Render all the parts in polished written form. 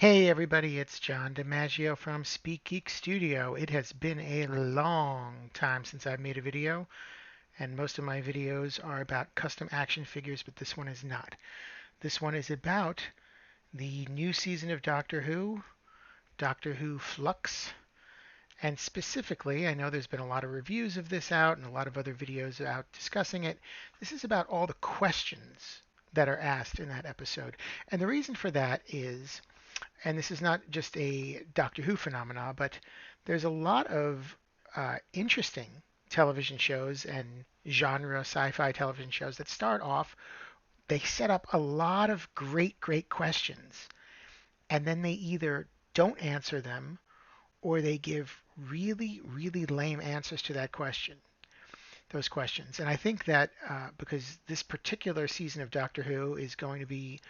Hey everybody, it's John DiMaggio from Speak Geek Studio. It has been a long time since I've made a video, and most of my videos are about custom action figures, but this one is not. This one is about the new season of Doctor Who, Doctor Who Flux, and specifically, I know there's been a lot of reviews of this out and a lot of other videos out discussing it. This is about all the questions that are asked in that episode. And the reason for that is, and this is not just a Doctor Who phenomena, but there's a lot of interesting television shows and genre sci-fi television shows that start off, they set up a lot of great questions, and then they either don't answer them or they give really lame answers to those questions. And I think that because this particular season of Doctor Who is going to be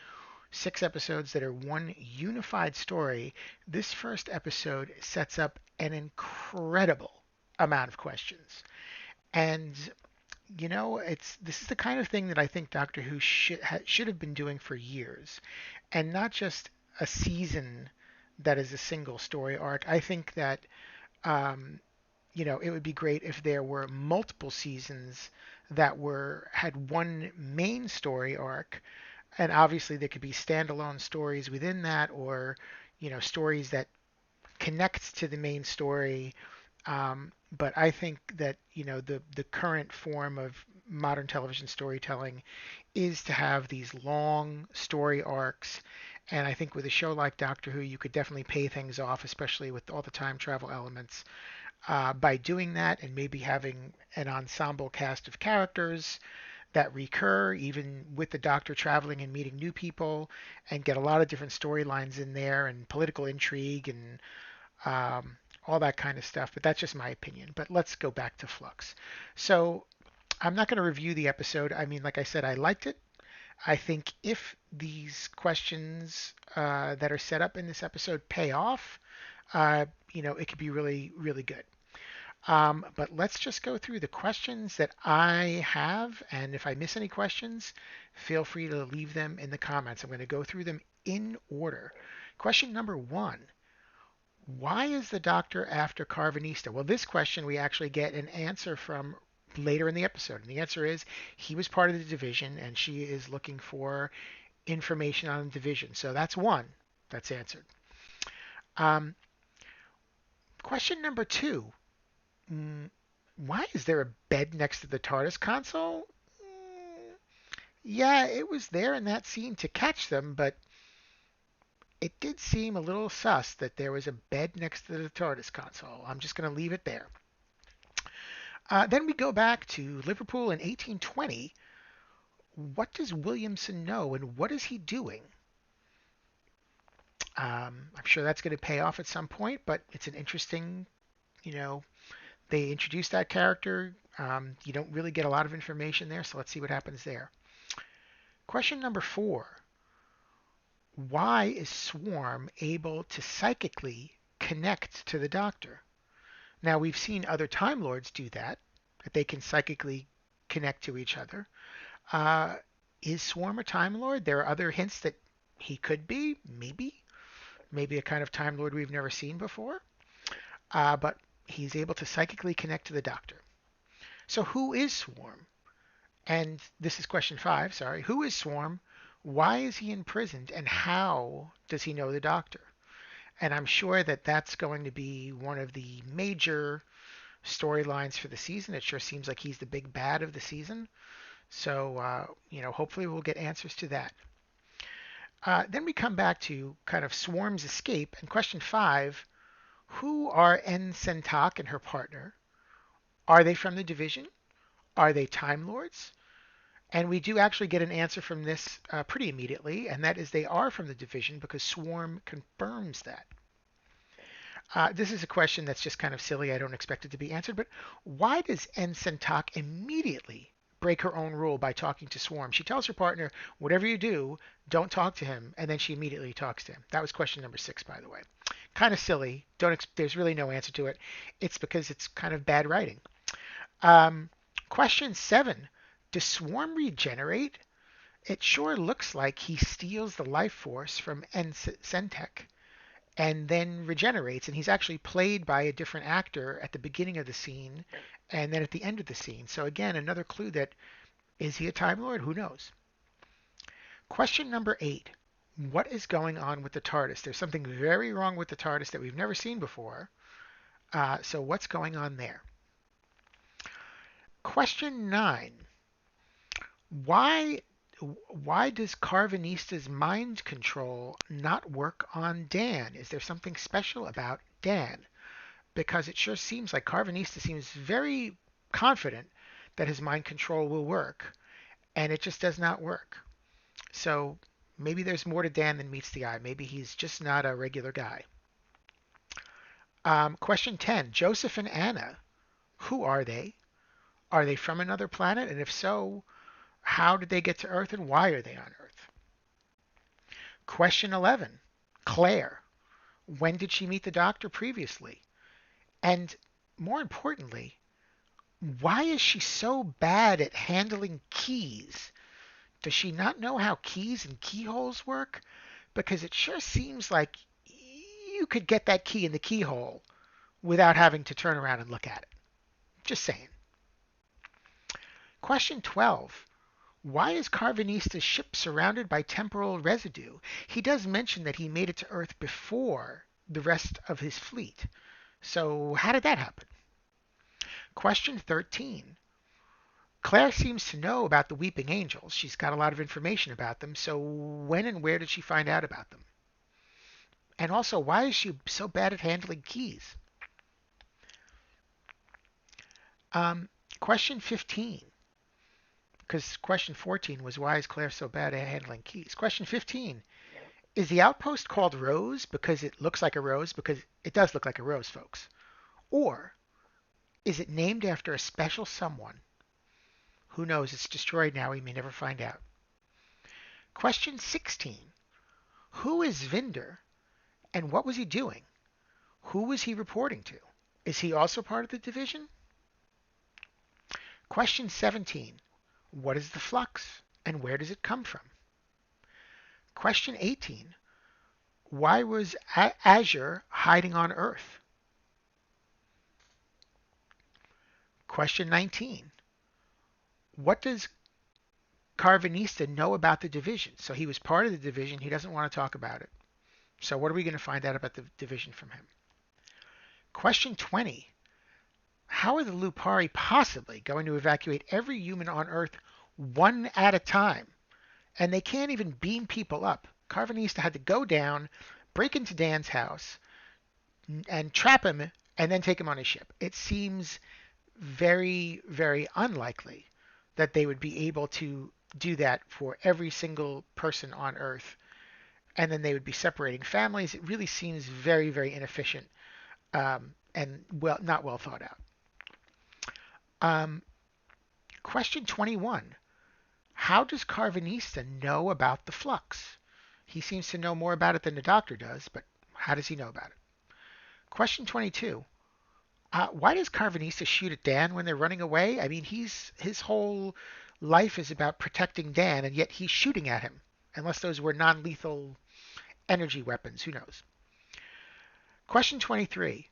6 episodes that are one unified story, this first episode sets up an incredible amount of questions. And it's this is the kind of thing that I think Doctor Who should have been doing for years, and not just a season that is a single story arc. I think that it would be great if there were multiple seasons that were had one main story arc, and obviously there could be standalone stories within that, or stories that connect to the main story. But I think that the current form of modern television storytelling is to have these long story arcs. And I think with a show like Doctor Who, you could definitely pay things off, especially with all the time travel elements, by doing that and maybe having an ensemble cast of characters that recur, even with the Doctor traveling and meeting new people, and get a lot of different storylines in there and political intrigue and all that kind of stuff. But that's just my opinion. But let's go back to Flux. So I'm not going to review the episode. I mean, like I said, I liked it. I think if these questions that are set up in this episode pay off, it could be really good. But let's just go through the questions that I have, and if I miss any questions, feel free to leave them in the comments. I'm going to go through them in order. Question number one: why is the Doctor after Carvanista? Well, this question we actually get an answer from later in the episode, and the answer is he was part of the division, and she is looking for information on the division. So that's one that's answered. Um, Question number two: Mm, why is there a bed next to the TARDIS console? Yeah, it was there in that scene to catch them, but it did seem a little sus that there was a bed next to the TARDIS console. I'm just going to leave it there. Then we go back to Liverpool in 1820. What does Williamson know and what is he doing? I'm sure that's going to pay off at some point, but it's an interesting, you know, they introduced that character. You don't really get a lot of information there, so let's see what happens there. Question number four: why is Swarm able to psychically connect to the Doctor? Now, we've seen other Time Lords do that they can psychically connect to each other. Uh, is Swarm a Time Lord? There are other hints that he could be, maybe a kind of Time Lord we've never seen before. But he's able to psychically connect to the Doctor. So who is Swarm? And this is question five, sorry. Who is Swarm? Why is he imprisoned? And how does he know the Doctor? And I'm sure that that's going to be one of the major storylines for the season. It sure seems like he's the big bad of the season. So, hopefully we'll get answers to that. Then we come back to kind of Swarm's escape. And question five: who are En Sentak and her partner? Are they from the division? Are they Time Lords? And we do actually get an answer from this pretty immediately, and that is they are from the division because Swarm confirms that. This is a question that's just kind of silly. I don't expect it to be answered, but why does En Sentak immediately break her own rule by talking to Swarm? She tells her partner, whatever you do, don't talk to him, and then she immediately talks to him. That was question number six, by the way. Kind of silly. There's really no answer to it. It's because it's kind of bad writing. Um, Question seven: does Swarm regenerate? It sure looks like he steals the life force from En Sentek. and then regenerates. And he's actually played by a different actor at the beginning of the scene and then at the end of the scene. So again, another clue that is he a Time Lord? Who knows? Question number 8. What is going on with the TARDIS? There's something very wrong with the TARDIS that we've never seen before. So what's going on there? Question 9. Why why does Carvanista's mind control not work on Dan? Is there something special about Dan? Because it sure seems like Carvanista seems very confident that his mind control will work, and it just does not work. So maybe there's more to Dan than meets the eye. Maybe he's just not a regular guy. Question 10. Joseph and Anna. Who are they? Are they from another planet? And if so, how did they get to Earth and why are they on Earth? Question 11. Claire. When did she meet the Doctor previously? And more importantly, why is she so bad at handling keys? Does she not know how keys and keyholes work? Because it sure seems like you could get that key in the keyhole without having to turn around and look at it. Just saying. Question 12. Why is Carvanista's ship surrounded by temporal residue? He does mention that he made it to Earth before the rest of his fleet. So how did that happen? Question 13. Claire seems to know about the Weeping Angels. She's got a lot of information about them. So when and where did she find out about them? And also, why is she so bad at handling keys? Question 15. Because question 14 was why is Claire so bad at handling keys? Question 15. Is the outpost called Rose because it looks like a rose? Because it does look like a rose, folks. Or is it named after a special someone? Who knows? It's destroyed now. We may never find out. Question 16. Who is Vinder and what was he doing? Who was he reporting to? Is he also part of the division? Question 17. What is the flux and where does it come from? Question 18. Why was Azure hiding on Earth? Question 19. What does Carvanista know about the division? So he was part of the division. He doesn't want to talk about it. So what are we going to find out about the division from him? Question 20. How are the Lupari possibly going to evacuate every human on Earth one at a time? And they can't even beam people up. Carvanista had to go down, break into Dan's house, and trap him, and then take him on his ship. It seems very, very unlikely that they would be able to do that for every single person on Earth, and then they would be separating families. It really seems very, very inefficient and not well thought out. Question 21. How does Carvanista know about the flux? He seems to know more about it than the Doctor does, but how does he know about it? Question 22. Why does Carvanista shoot at Dan when they're running away? I mean, his whole life is about protecting Dan, and yet he's shooting at him. Unless those were non-lethal energy weapons, who knows? Question 23.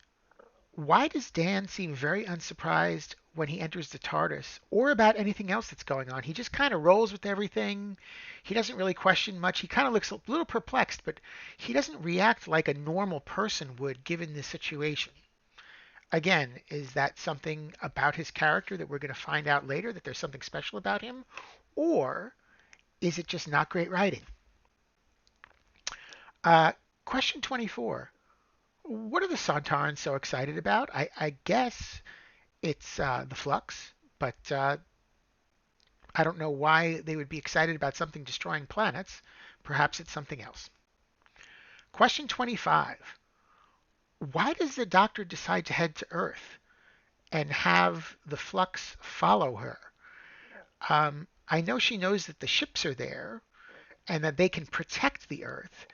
Why does Dan seem very unsurprised when he enters the TARDIS or about anything else that's going on? He just kind of rolls with everything. He doesn't really question much. He kind of looks a little perplexed, but he doesn't react like a normal person would given the situation. Again, is that something about his character that we're going to find out later, that there's something special about him? Or is it just not great writing? Question 24. What are the Sontarans so excited about? I guess it's the flux, but I don't know why they would be excited about something destroying planets. Perhaps it's something else. Question 25. Why does the Doctor decide to head to Earth and have the flux follow her? I know she knows that the ships are there and that they can protect the Earth,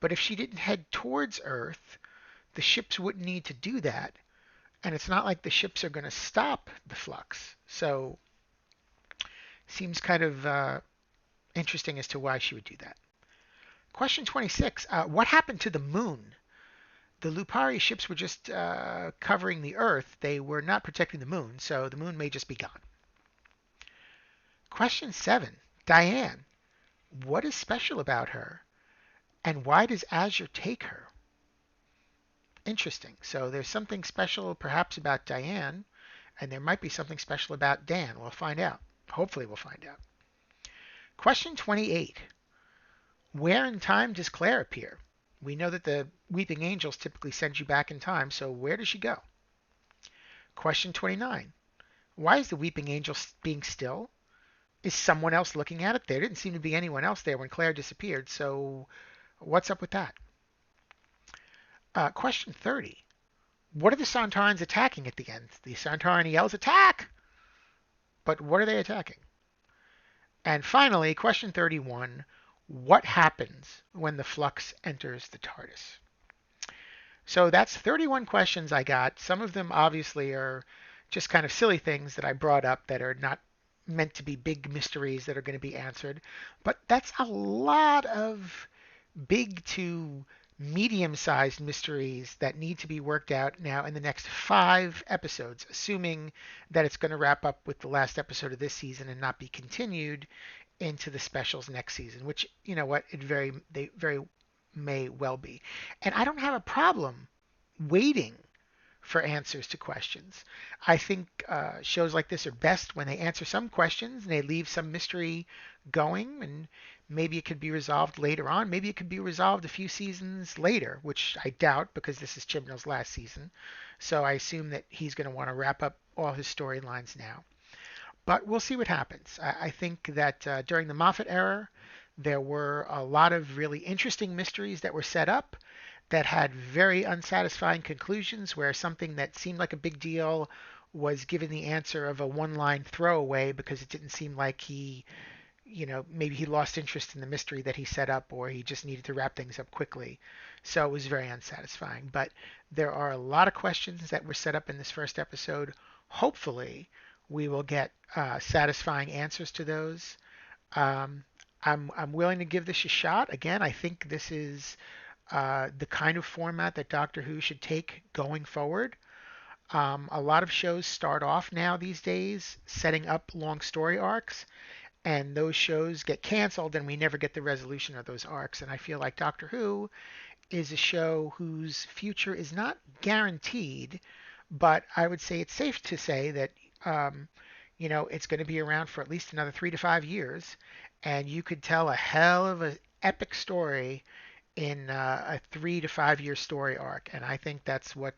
but if she didn't head towards Earth, the ships wouldn't need to do that. And it's not like the ships are going to stop the flux. So seems kind of interesting as to why she would do that. Question 26. What happened to the moon? the Lupari ships were just covering the Earth. They were not protecting the moon, so the moon may just be gone. Question 7. Diane. What is special about her? And why does Azure take her? Interesting. So there's something special perhaps about Diane, and there might be something special about Dan. We'll find out. Hopefully we'll find out. Question 28. Where in time does Claire appear? We know that the Weeping Angels typically send you back in time, so where does she go? Question 29. Why is the Weeping Angel being still? Is someone else looking at it? There didn't seem to be anyone else there when Claire disappeared, so what's up with that? Question 30. What are the Sontarans attacking at the end? The Sontaran yells, attack! But what are they attacking? And finally, question 31. What happens when the Flux enters the TARDIS? So that's 31 questions I got. Some of them obviously are just kind of silly things that I brought up that are not meant to be big mysteries that are going to be answered. But that's a lot of big to medium-sized mysteries that need to be worked out now in the next 5 episodes, assuming that it's going to wrap up with the last episode of this season and not be continued into the specials next season, which, you know what, they very may well be. And I don't have a problem waiting for answers to questions. I think shows like this are best when they answer some questions and they leave some mystery going, and maybe it could be resolved later on. Maybe it could be resolved a few seasons later, which I doubt because this is Chibnall's last season. So I assume that he's going to want to wrap up all his storylines now. But we'll see what happens. I think that during the Moffat era, there were a lot of really interesting mysteries that were set up that had very unsatisfying conclusions, where something that seemed like a big deal was given the answer of a one-line throwaway because it didn't seem like he, maybe he lost interest in the mystery that he set up, or he just needed to wrap things up quickly. So it was very unsatisfying. But there are a lot of questions that were set up in this first episode. Hopefully, we will get satisfying answers to those. I'm willing to give this a shot. Again, I think this is the kind of format that Doctor Who should take going forward. A lot of shows start off now these days setting up long story arcs, and those shows get canceled and we never get the resolution of those arcs. And I feel like Doctor Who is a show whose future is not guaranteed, but I would say it's safe to say that it's going to be around for at least another 3 to 5 years, and you could tell a hell of an epic story in a 3 to 5 year story arc, and I think that's what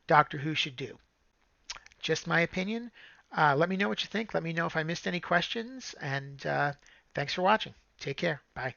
Doctor Who should do. Just my opinion. Let me know what you think. Let me know if I missed any questions, and thanks for watching. Take care. Bye.